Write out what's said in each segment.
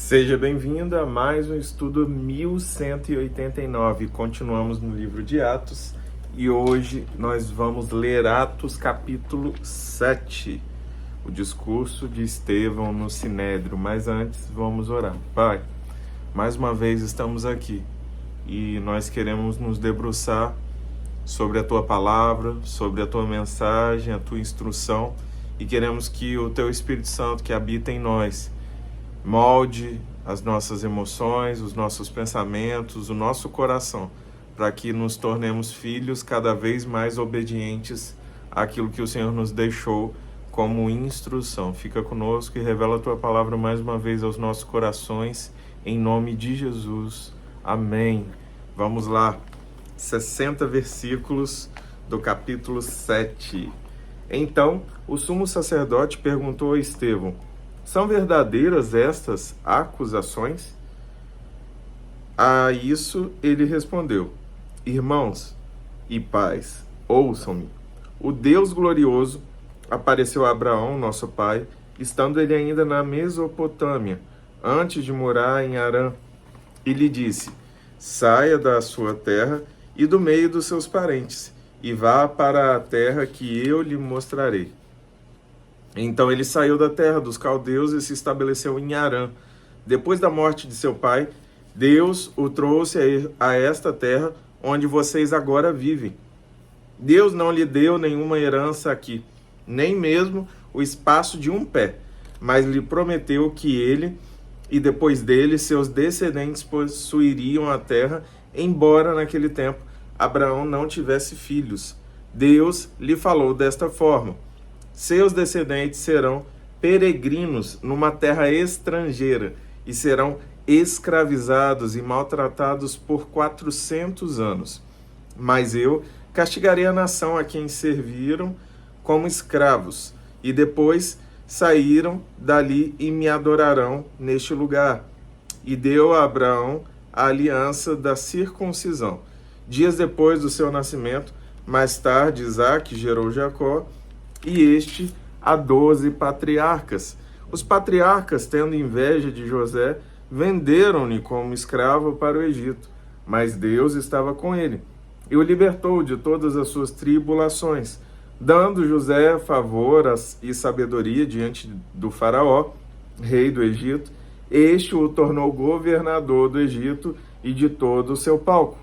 Seja bem-vindo a mais um estudo 1189. Continuamos no livro de Atos e hoje nós vamos ler Atos capítulo 7, o discurso de Estevão no Sinédrio. Mas antes vamos orar. Pai, mais uma vez estamos aqui e nós queremos nos debruçar sobre a Tua palavra, sobre a Tua mensagem, a Tua instrução, e queremos que o Teu Espírito Santo que habita em nós molde as nossas emoções, os nossos pensamentos, o nosso coração, para que nos tornemos filhos cada vez mais obedientes àquilo que o Senhor nos deixou como instrução. Fica conosco e revela a Tua palavra mais uma vez aos nossos corações, em nome de Jesus. Amém. Vamos lá, 60 versículos do capítulo 7. Então, o sumo sacerdote perguntou a Estevão: são verdadeiras estas acusações? A isso ele respondeu: irmãos e pais, ouçam-me. O Deus glorioso apareceu a Abraão, nosso pai, estando ele ainda na Mesopotâmia, antes de morar em Harã, e lhe disse: saia da sua terra e do meio dos seus parentes, e vá para a terra que eu lhe mostrarei. Então ele saiu da terra dos caldeus e se estabeleceu em Harã. Depois da morte de seu pai, Deus o trouxe a esta terra onde vocês agora vivem. Deus não lhe deu nenhuma herança aqui, nem mesmo o espaço de um pé, mas lhe prometeu que ele e depois dele seus descendentes possuiriam a terra, embora naquele tempo Abraão não tivesse filhos. Deus lhe falou desta forma: seus descendentes serão peregrinos numa terra estrangeira e serão escravizados e maltratados por 400 anos. Mas eu castigarei a nação a quem serviram como escravos, e depois saíram dali e me adorarão neste lugar. E deu a Abraão a aliança da circuncisão. Dias depois do seu nascimento, mais tarde Isaque gerou Jacó, e este a 12 patriarcas. Os patriarcas, tendo inveja de José, venderam-no como escravo para o Egito, mas Deus estava com ele e o libertou de todas as suas tribulações, dando José favor e sabedoria diante do faraó, rei do Egito. Este o tornou governador do Egito e de todo o seu palco.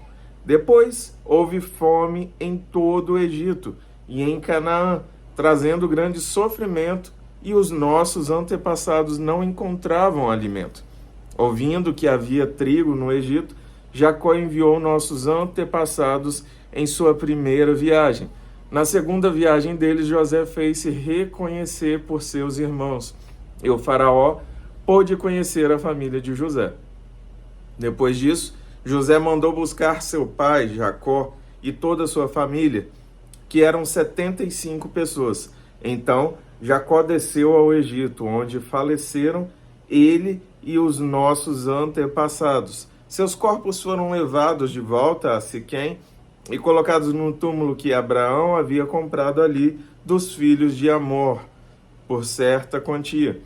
Depois houve fome em todo o Egito e em Canaã, trazendo grande sofrimento, e os nossos antepassados não encontravam alimento. Ouvindo que havia trigo no Egito, Jacó enviou nossos antepassados em sua primeira viagem. Na segunda viagem deles, José fez-se reconhecer por seus irmãos, e o faraó pôde conhecer a família de José. Depois disso, José mandou buscar seu pai, Jacó, e toda a sua família, que eram 75 pessoas. Então Jacó desceu ao Egito, onde faleceram ele e os nossos antepassados. Seus corpos foram levados de volta a Siquém e colocados no túmulo que Abraão havia comprado ali dos filhos de Amor, por certa quantia.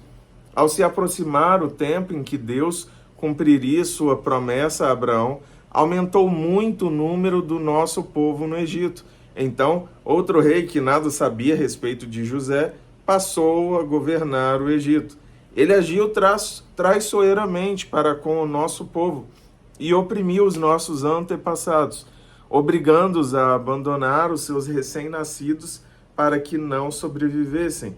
Ao se aproximar o tempo em que Deus cumpriria sua promessa a Abraão, aumentou muito o número do nosso povo no Egito. Então, outro rei que nada sabia a respeito de José passou a governar o Egito. Ele agiu traiçoeiramente para com o nosso povo e oprimiu os nossos antepassados, obrigando-os a abandonar os seus recém-nascidos para que não sobrevivessem.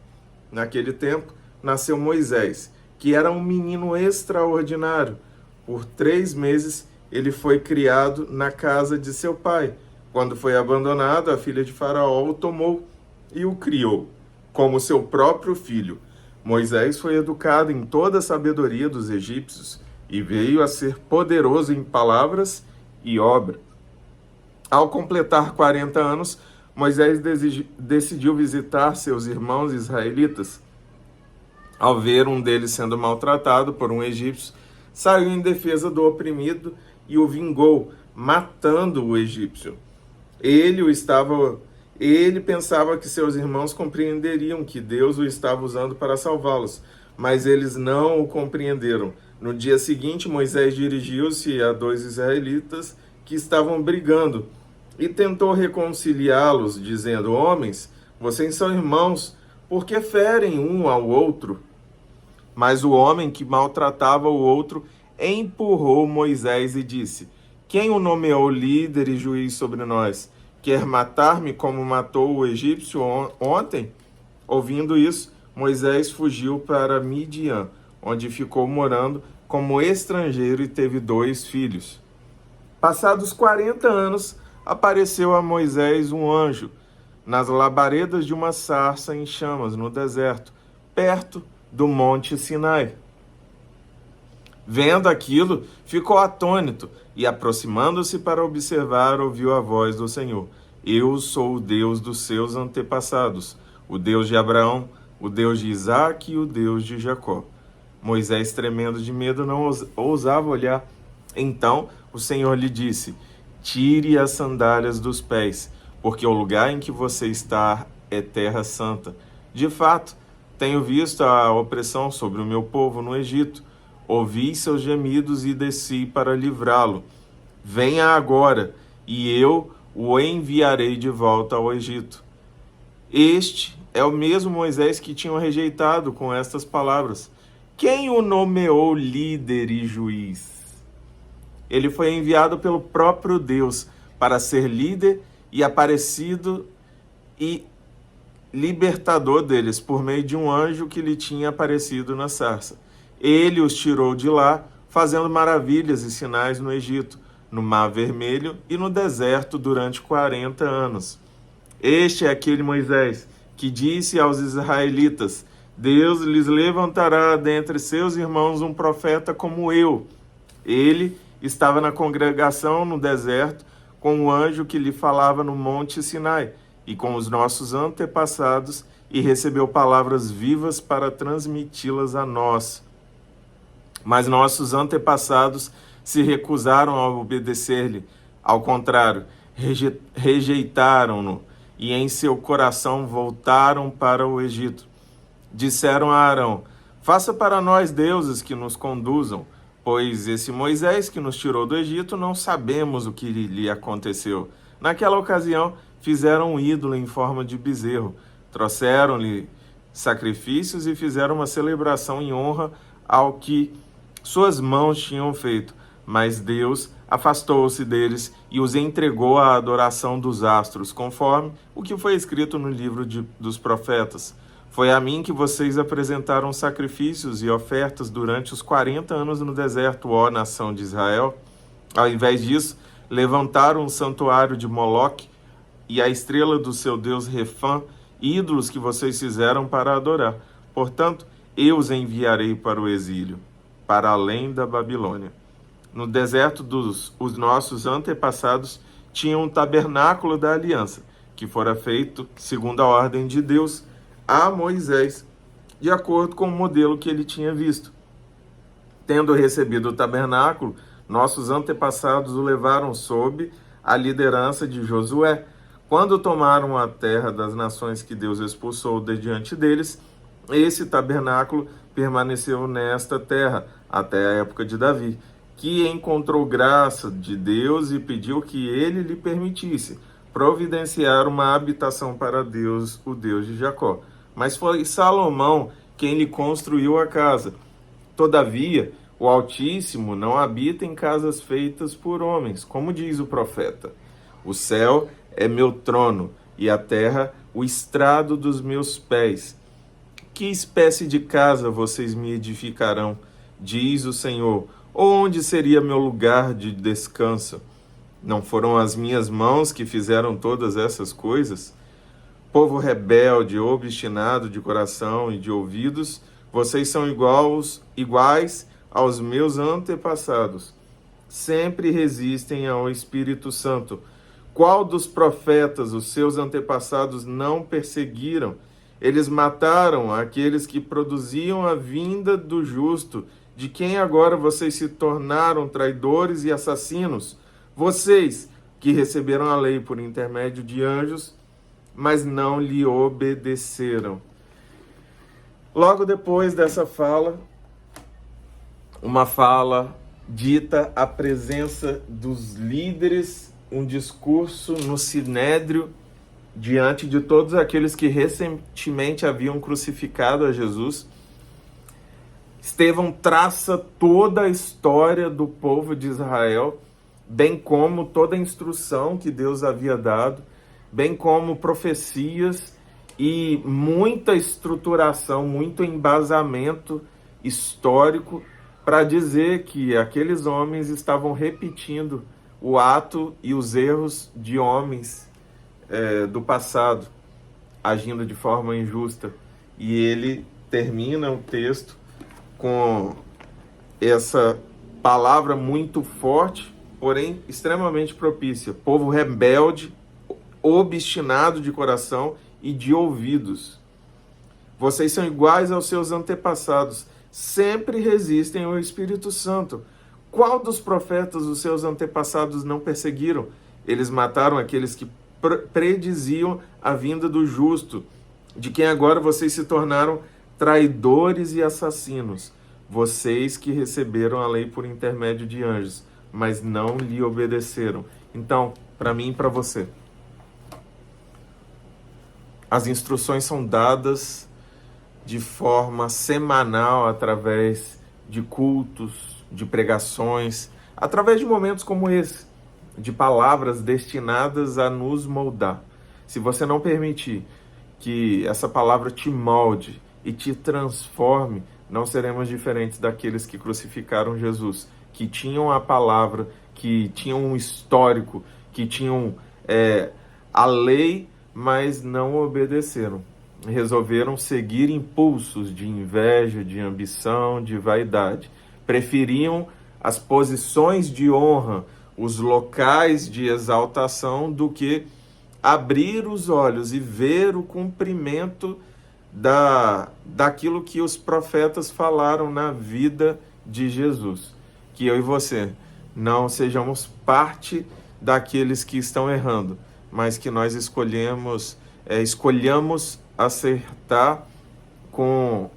Naquele tempo, nasceu Moisés, que era um menino extraordinário. Por 3 meses, ele foi criado na casa de seu pai. Quando foi abandonado, a filha de Faraó o tomou e o criou como seu próprio filho. Moisés foi educado em toda a sabedoria dos egípcios e veio a ser poderoso em palavras e obra. Ao completar 40 anos, Moisés decidiu visitar seus irmãos israelitas. Ao ver um deles sendo maltratado por um egípcio, saiu em defesa do oprimido e o vingou, matando o egípcio. Ele pensava que seus irmãos compreenderiam que Deus o estava usando para salvá-los, mas eles não o compreenderam. No dia seguinte, Moisés dirigiu-se a 2 israelitas que estavam brigando e tentou reconciliá-los, dizendo: Homens, vocês são irmãos, por que ferem um ao outro? Mas o homem que maltratava o outro empurrou Moisés e disse: Quem o nomeou líder e juiz sobre nós? Quer matar-me como matou o egípcio ontem? Ouvindo isso, Moisés fugiu para Midian, onde ficou morando como estrangeiro e teve 2 filhos. Passados 40 anos, apareceu a Moisés um anjo, nas labaredas de uma sarça em chamas no deserto, perto do Monte Sinai. Vendo aquilo, ficou atônito e, aproximando-se para observar, ouviu a voz do Senhor: Eu sou o Deus dos seus antepassados, o Deus de Abraão, o Deus de Isaque e o Deus de Jacó. Moisés, tremendo de medo, não ousava olhar. Então o Senhor lhe disse: Tire as sandálias dos pés, porque o lugar em que você está é terra santa. De fato, tenho visto a opressão sobre o meu povo no Egito. Ouvi seus gemidos e desci para livrá-lo. Venha agora, e eu o enviarei de volta ao Egito. Este é o mesmo Moisés que tinham rejeitado com estas palavras. Quem o nomeou líder e juiz? Ele foi enviado pelo próprio Deus para ser líder e aparecido e libertador deles por meio de um anjo que lhe tinha aparecido na sarça. Ele os tirou de lá, fazendo maravilhas e sinais no Egito, no Mar Vermelho e no deserto durante 40 anos. Este é aquele Moisés que disse aos israelitas: Deus lhes levantará dentre seus irmãos um profeta como eu. Ele estava na congregação no deserto com o anjo que lhe falava no Monte Sinai e com os nossos antepassados e recebeu palavras vivas para transmiti-las a nós. Mas nossos antepassados se recusaram a obedecer-lhe. Ao contrário, rejeitaram-no e em seu coração voltaram para o Egito. Disseram a Arão: Faça para nós deuses que nos conduzam, pois esse Moisés que nos tirou do Egito não sabemos o que lhe aconteceu. Naquela ocasião, fizeram um ídolo em forma de bezerro, trouxeram-lhe sacrifícios e fizeram uma celebração em honra ao que suas mãos tinham feito. Mas Deus afastou-se deles e os entregou à adoração dos astros, conforme o que foi escrito no livro dos profetas. Foi a mim que vocês apresentaram sacrifícios e ofertas durante os 40 anos no deserto, ó nação de Israel. Ao invés disso, levantaram um santuário de Moloque e a estrela do seu deus Refã, ídolos que vocês fizeram para adorar. Portanto, eu os enviarei para o exílio, para além da Babilônia. No deserto os nossos antepassados tinham um tabernáculo da aliança, que fora feito segundo a ordem de Deus a Moisés, de acordo com o modelo que ele tinha visto. Tendo recebido o tabernáculo, nossos antepassados o levaram sob a liderança de Josué. Quando tomaram a terra das nações que Deus expulsou de diante deles, esse tabernáculo permaneceu nesta terra até a época de Davi, que encontrou graça de Deus e pediu que ele lhe permitisse providenciar uma habitação para Deus, o Deus de Jacó. Mas foi Salomão quem lhe construiu a casa. Todavia, o Altíssimo não habita em casas feitas por homens, como diz o profeta. O céu é meu trono e a terra o estrado dos meus pés. Que espécie de casa vocês me edificarão, diz o Senhor? Onde seria meu lugar de descanso? Não foram as minhas mãos que fizeram todas essas coisas? Povo rebelde, obstinado de coração e de ouvidos, vocês são iguais aos meus antepassados. Sempre resistem ao Espírito Santo. Qual dos profetas os seus antepassados não perseguiram? Eles mataram aqueles que produziam a vinda do justo, de quem agora vocês se tornaram traidores e assassinos. Vocês que receberam a lei por intermédio de anjos, mas não lhe obedeceram. Logo depois dessa fala, uma fala dita à presença dos líderes, um discurso no Sinédrio, diante de todos aqueles que recentemente haviam crucificado a Jesus. Estevão traça toda a história do povo de Israel, bem como toda a instrução que Deus havia dado, bem como profecias e muita estruturação, muito embasamento histórico para dizer que aqueles homens estavam repetindo o ato e os erros de homens do passado, agindo de forma injusta. E ele termina o texto com essa palavra muito forte, porém extremamente propícia. Povo rebelde, obstinado de coração e de ouvidos. Vocês são iguais aos seus antepassados, sempre resistem ao Espírito Santo. Qual dos profetas os seus antepassados não perseguiram? Eles mataram aqueles que prediziam a vinda do justo, de quem agora vocês se tornaram traidores e assassinos. Vocês que receberam a lei por intermédio de anjos, mas não lhe obedeceram. Então, para mim e para você, as instruções são dadas de forma semanal, através de cultos, de pregações, através de momentos como esse, de palavras destinadas a nos moldar. Se você não permitir que essa palavra te molde e te transforme, não seremos diferentes daqueles que crucificaram Jesus, que tinham a palavra, que tinham um histórico, que tinham a lei, mas não obedeceram. Resolveram seguir impulsos de inveja, de ambição, de vaidade. Preferiam as posições de honra, os locais de exaltação, do que abrir os olhos e ver o cumprimento daquilo que os profetas falaram na vida de Jesus. Que eu e você não sejamos parte daqueles que estão errando, mas que nós escolhamos acertar com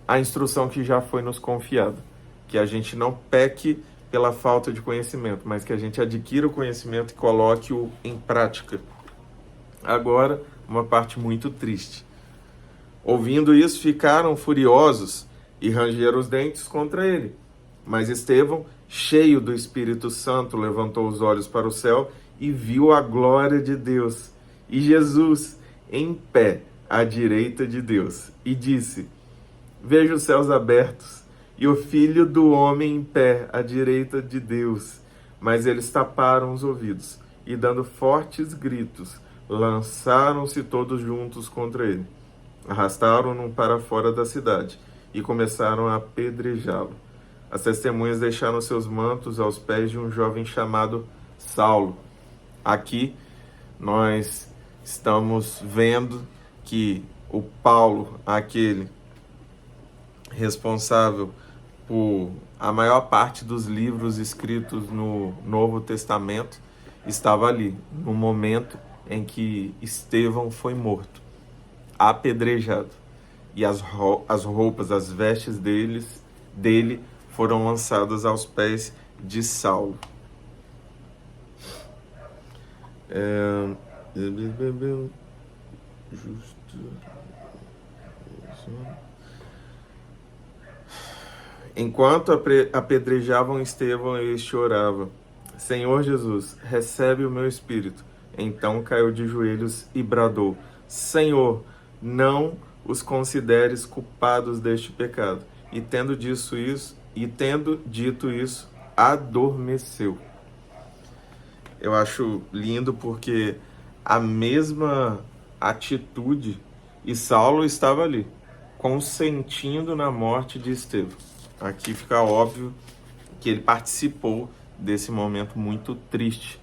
a instrução que já foi nos confiada. Que a gente não peque pela falta de conhecimento, mas que a gente adquira o conhecimento e coloque-o em prática. Agora, uma parte muito triste. Ouvindo isso, ficaram furiosos e rangeram os dentes contra ele. Mas Estevão, cheio do Espírito Santo, levantou os olhos para o céu e viu a glória de Deus e Jesus em pé à direita de Deus. E disse: Vejo os céus abertos e o Filho do Homem em pé à direita de Deus. Mas eles taparam os ouvidos e, dando fortes gritos, lançaram-se todos juntos contra ele. Arrastaram-no para fora da cidade e começaram a apedrejá-lo. As testemunhas deixaram seus mantos aos pés de um jovem chamado Saulo. Aqui nós estamos vendo que o Paulo, aquele responsável por a maior parte dos livros escritos no Novo Testamento, estava ali, no momento em que Estevão foi morto, apedrejado, e as roupas, as vestes dele foram lançadas aos pés de Saulo. Enquanto apedrejavam Estevão, este orava: Senhor Jesus, recebe o meu espírito. Então caiu de joelhos e bradou: Senhor, não os consideres culpados deste pecado. E tendo dito isso, adormeceu. Eu acho lindo porque a mesma atitude, e Saulo estava ali, consentindo na morte de Estevão. Aqui fica óbvio que ele participou desse momento muito triste.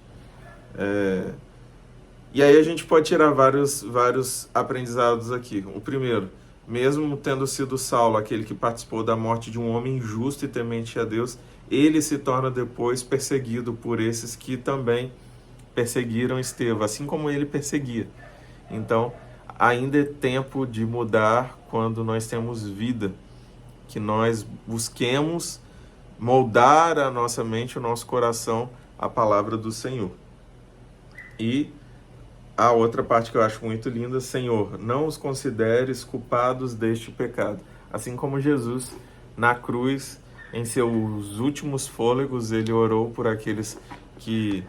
E aí a gente pode tirar vários aprendizados aqui. O primeiro: mesmo tendo sido Saulo aquele que participou da morte de um homem justo e temente a Deus, ele se torna depois perseguido por esses que também perseguiram Estevão, assim como ele perseguia. Então, ainda é tempo de mudar quando nós temos vida, que nós busquemos moldar a nossa mente, o nosso coração, a palavra do Senhor. E a outra parte que eu acho muito linda: Senhor, não os consideres culpados deste pecado. Assim como Jesus, na cruz, em seus últimos fôlegos, ele orou por aqueles que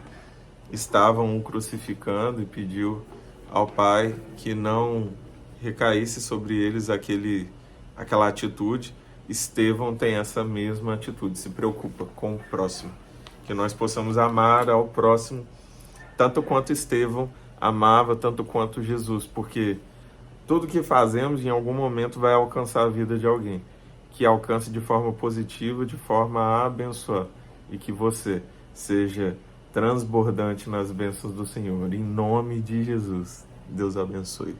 estavam o crucificando e pediu ao Pai que não recaísse sobre eles aquela atitude. Estevão tem essa mesma atitude, se preocupa com o próximo. Que nós possamos amar ao próximo tanto quanto Estevão amava, tanto quanto Jesus, porque tudo que fazemos em algum momento vai alcançar a vida de alguém. Que alcance de forma positiva, de forma a abençoar, e que você seja transbordante nas bênçãos do Senhor. Em nome de Jesus, Deus abençoe.